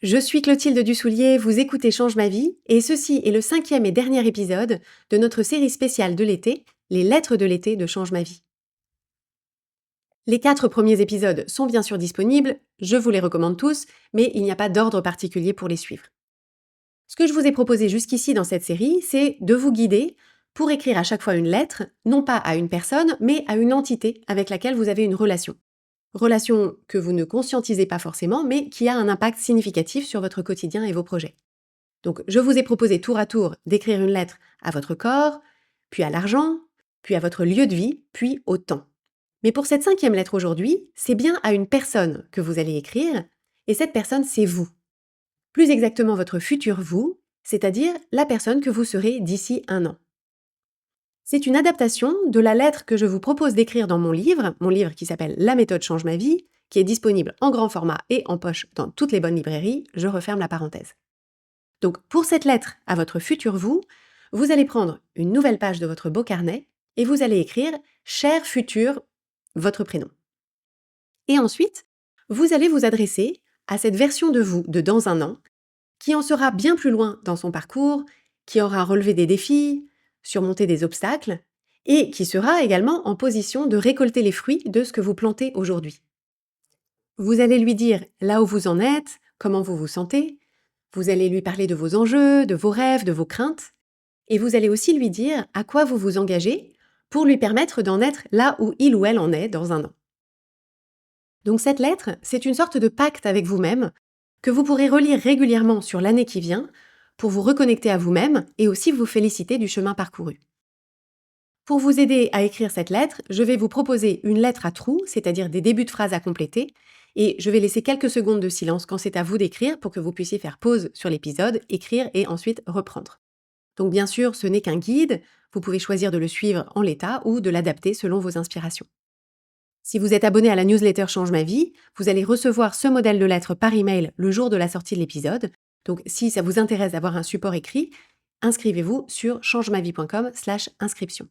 Je suis Clotilde Dussoulier, vous écoutez Change ma vie, et ceci est le 5e et dernier épisode de notre série spéciale de l'été, les lettres de l'été de Change ma vie. Les 4 premiers épisodes sont bien sûr disponibles, je vous les recommande tous, mais il n'y a pas d'ordre particulier pour les suivre. Ce que je vous ai proposé jusqu'ici dans cette série, c'est de vous guider pour écrire à chaque fois une lettre, non pas à une personne, mais à une entité avec laquelle vous avez une relation. Relation que vous ne conscientisez pas forcément, mais qui a un impact significatif sur votre quotidien et vos projets. Donc, je vous ai proposé tour à tour d'écrire une lettre à votre corps, puis à l'argent, puis à votre lieu de vie, puis au temps. Mais pour cette 5e lettre aujourd'hui, c'est bien à une personne que vous allez écrire, et cette personne, c'est vous. Plus exactement votre futur vous, c'est-à-dire la personne que vous serez d'ici 1 an. C'est une adaptation de la lettre que je vous propose d'écrire dans mon livre qui s'appelle La méthode change ma vie, qui est disponible en grand format et en poche dans toutes les bonnes librairies, je referme la parenthèse. Donc pour cette lettre à votre futur vous, vous allez prendre une nouvelle page de votre beau carnet et vous allez écrire « Cher futur », votre prénom. Et ensuite, vous allez vous adresser à cette version de vous de dans 1 an, qui en sera bien plus loin dans son parcours, qui aura relevé des défis, surmonté des obstacles, et qui sera également en position de récolter les fruits de ce que vous plantez aujourd'hui. Vous allez lui dire là où vous en êtes, comment vous vous sentez, vous allez lui parler de vos enjeux, de vos rêves, de vos craintes, et vous allez aussi lui dire à quoi vous vous engagez pour lui permettre d'en être là où il ou elle en est dans 1 an. Donc cette lettre, c'est une sorte de pacte avec vous-même que vous pourrez relire régulièrement sur l'année qui vient pour vous reconnecter à vous-même et aussi vous féliciter du chemin parcouru. Pour vous aider à écrire cette lettre, je vais vous proposer une lettre à trous, c'est-à-dire des débuts de phrases à compléter, et je vais laisser quelques secondes de silence quand c'est à vous d'écrire pour que vous puissiez faire pause sur l'épisode, écrire et ensuite reprendre. Donc bien sûr, ce n'est qu'un guide, vous pouvez choisir de le suivre en l'état ou de l'adapter selon vos inspirations. Si vous êtes abonné à la newsletter Change ma vie, vous allez recevoir ce modèle de lettre par email le jour de la sortie de l'épisode. Donc si ça vous intéresse d'avoir un support écrit, inscrivez-vous sur changemavie.com/inscription.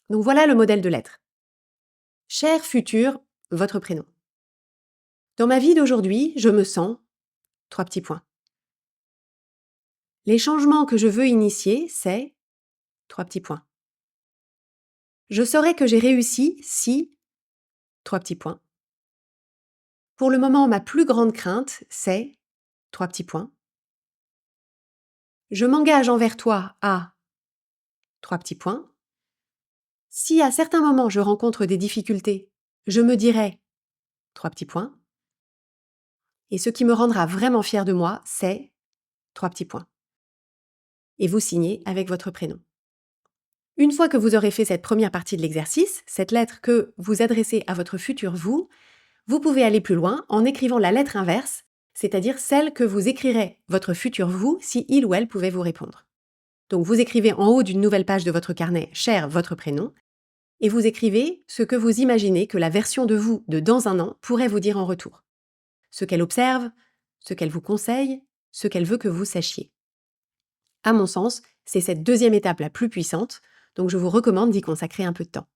Donc voilà le modèle de lettre. Cher futur, votre prénom. Dans ma vie d'aujourd'hui, je me sens... 3 petits points. Les changements que je veux initier, c'est... 3 petits points. Je saurais que j'ai réussi si... 3 petits points. Pour le moment, ma plus grande crainte, c'est... 3 petits points. Je m'engage envers toi à... 3 petits points. Si à certains moments je rencontre des difficultés, je me dirai... 3 petits points. Et ce qui me rendra vraiment fière de moi, c'est... 3 petits points. Et vous signez avec votre prénom. Une fois que vous aurez fait cette première partie de l'exercice, cette lettre que vous adressez à votre futur vous, vous pouvez aller plus loin en écrivant la lettre inverse, c'est-à-dire celle que vous écrirez votre futur vous si il ou elle pouvait vous répondre. Donc vous écrivez en haut d'une nouvelle page de votre carnet « Cher votre prénom » et vous écrivez ce que vous imaginez que la version de vous de dans 1 an pourrait vous dire en retour. Ce qu'elle observe, ce qu'elle vous conseille, ce qu'elle veut que vous sachiez. À mon sens, c'est cette 2e étape la plus puissante, donc je vous recommande d'y consacrer un peu de temps.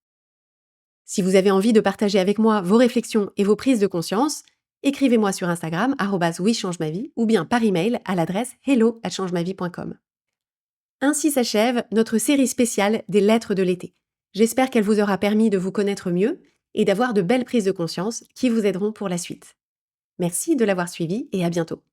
Si vous avez envie de partager avec moi vos réflexions et vos prises de conscience, écrivez-moi sur Instagram @oui-change-ma-vie ou bien par email à l'adresse hello@changemavie.com. Ainsi s'achève notre série spéciale des lettres de l'été. J'espère qu'elle vous aura permis de vous connaître mieux et d'avoir de belles prises de conscience qui vous aideront pour la suite. Merci de l'avoir suivi et à bientôt.